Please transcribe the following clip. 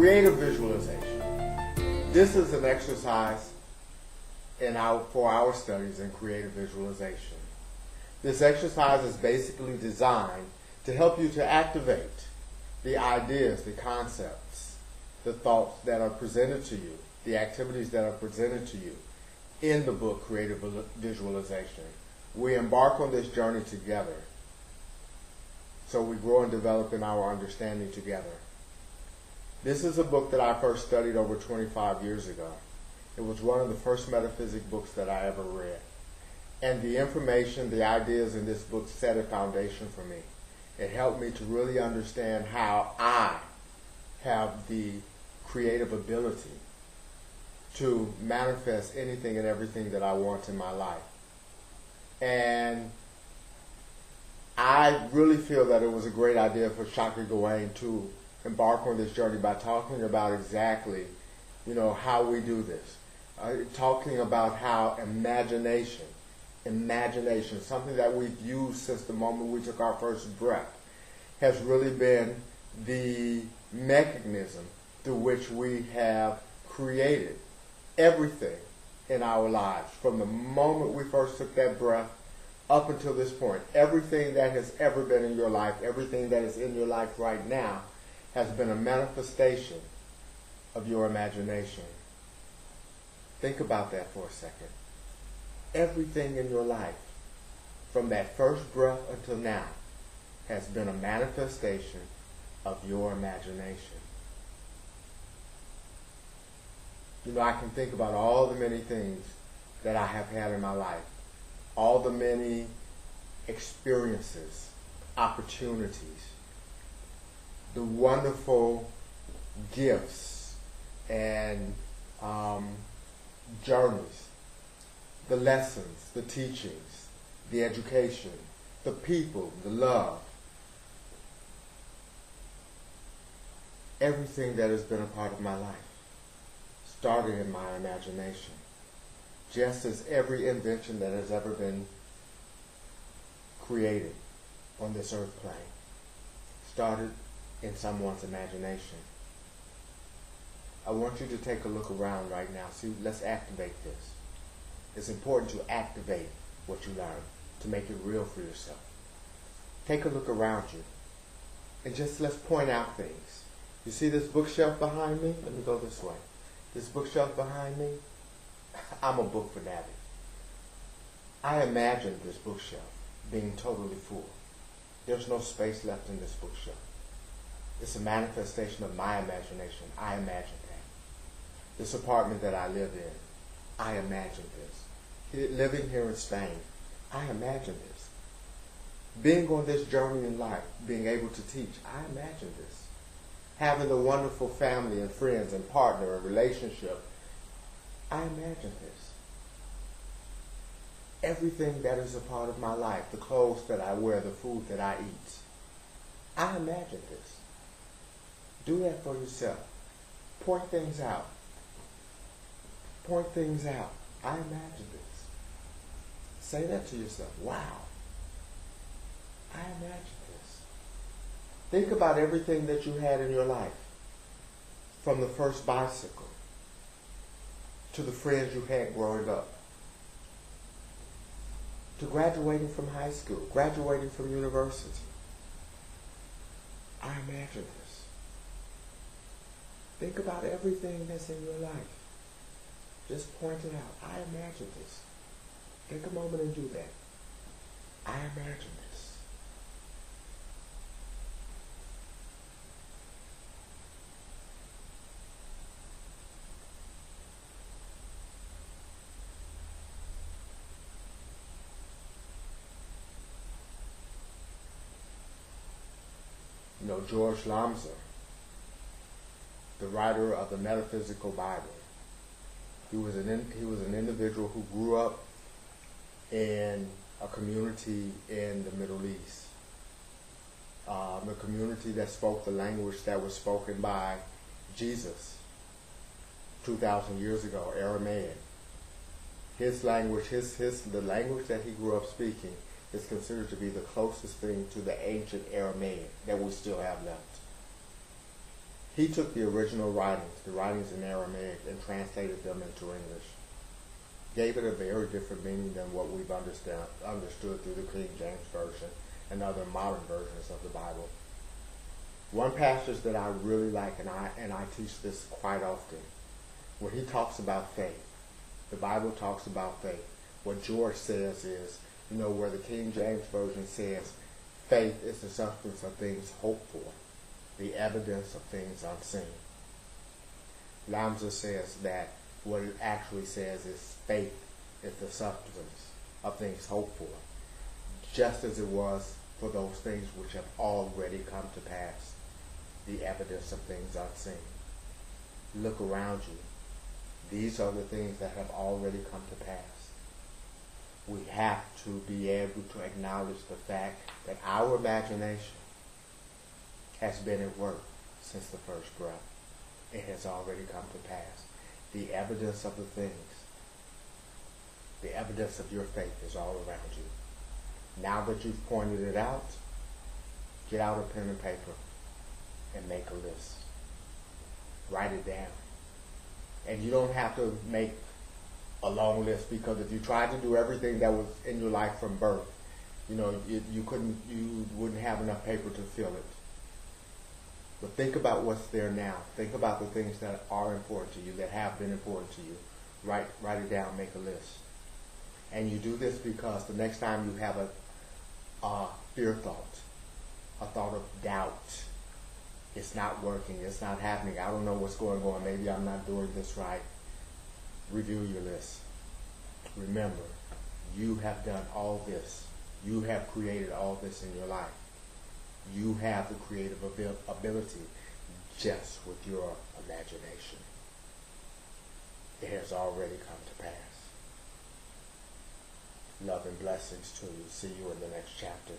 Creative visualization. This is an exercise for our studies in creative visualization. This exercise is basically designed to help you to activate the ideas, the concepts, the thoughts that are presented to you, the activities that are presented to you in the book Creative Visualization. We embark on this journey together, so we grow and develop in our understanding together. This is a book that I first studied over 25 years ago. It was one of the first metaphysics books that I ever read. And the information, the ideas in this book set a foundation for me. It helped me to really understand how I have the creative ability to manifest anything and everything that I want in my life. And I really feel that it was a great idea for Shakti Gawain to embark on this journey by talking about exactly, how we do this. Talking about how imagination, something that we've used since the moment we took our first breath, has really been the mechanism through which we have created everything in our lives. From the moment we first took that breath up until this point, everything that has ever been in your life, everything that is in your life right now, has been a manifestation of your imagination. Think about that for a second. Everything in your life, from that first breath until now, has been a manifestation of your imagination. I can think about all the many things that I have had in my life, all the many experiences, opportunities, the wonderful gifts and journeys, the lessons, the teachings, the education, the people, the love, everything that has been a part of my life started in my imagination. Just as every invention that has ever been created on this earth plane started in someone's imagination. I want you to take a look around right now. See, let's activate this. It's important to activate what you learn to make it real for yourself. Take a look around you and just let's point out things. You see this bookshelf behind me? Let me go this way. This bookshelf behind me, I'm a book fanatic. I imagined this bookshelf being totally full. There's no space left in this bookshelf. It's a manifestation of my imagination. I imagined that. This apartment that I live in, I imagined this. Living here in Spain, I imagined this. Being on this journey in life, being able to teach, I imagined this. Having a wonderful family and friends and partner and relationship, I imagined this. Everything that is a part of my life, the clothes that I wear, the food that I eat, I imagined this. Do that for yourself. Point things out. Point things out. I imagined this. Say that to yourself. Wow. I imagined this. Think about everything that you had in your life. From the first bicycle to the friends you had growing up, to graduating from high school, graduating from university. I imagined this. Think about everything that's in your life. Just point it out. I imagined this. Take a moment and do that. I imagined this. George Lamsa, the writer of the Metaphysical Bible, he was an individual who grew up in a community in the Middle East, a community that spoke the language that was spoken by Jesus 2,000 years ago, Aramaic. His language, the language that he grew up speaking, is considered to be the closest thing to the ancient Aramaic that we still have left. He took the original writings, the writings in Aramaic, and translated them into English. Gave it a very different meaning than what we've understood through the King James Version and other modern versions of the Bible. One passage that I really like, and I teach this quite often, where he talks about faith. The Bible talks about faith. What George says is, where the King James Version says, faith is the substance of things hoped for, the evidence of things unseen. Lamsa says that what it actually says is faith is the substance of things hoped for, just as it was for those things which have already come to pass, the evidence of things unseen. Look around you. These are the things that have already come to pass. We have to be able to acknowledge the fact that our imagination has been at work since the first breath. It has already come to pass. The evidence of the things, the evidence of your faith is all around you. Now that you've pointed it out, get out a pen and paper and make a list. Write it down. And you don't have to make a long list, because if you tried to do everything that was in your life from birth, you wouldn't have enough paper to fill it. But think about what's there now. Think about the things that are important to you, that have been important to you. Write it down, make a list. And you do this because the next time you have a fear thought, a thought of doubt, it's not working, it's not happening, I don't know what's going on, maybe I'm not doing this right. Review your list. Remember, you have done all this. You have created all this in your life. You have the creative ability just with your imagination. It has already come to pass. Love and blessings to you. See you in the next chapter.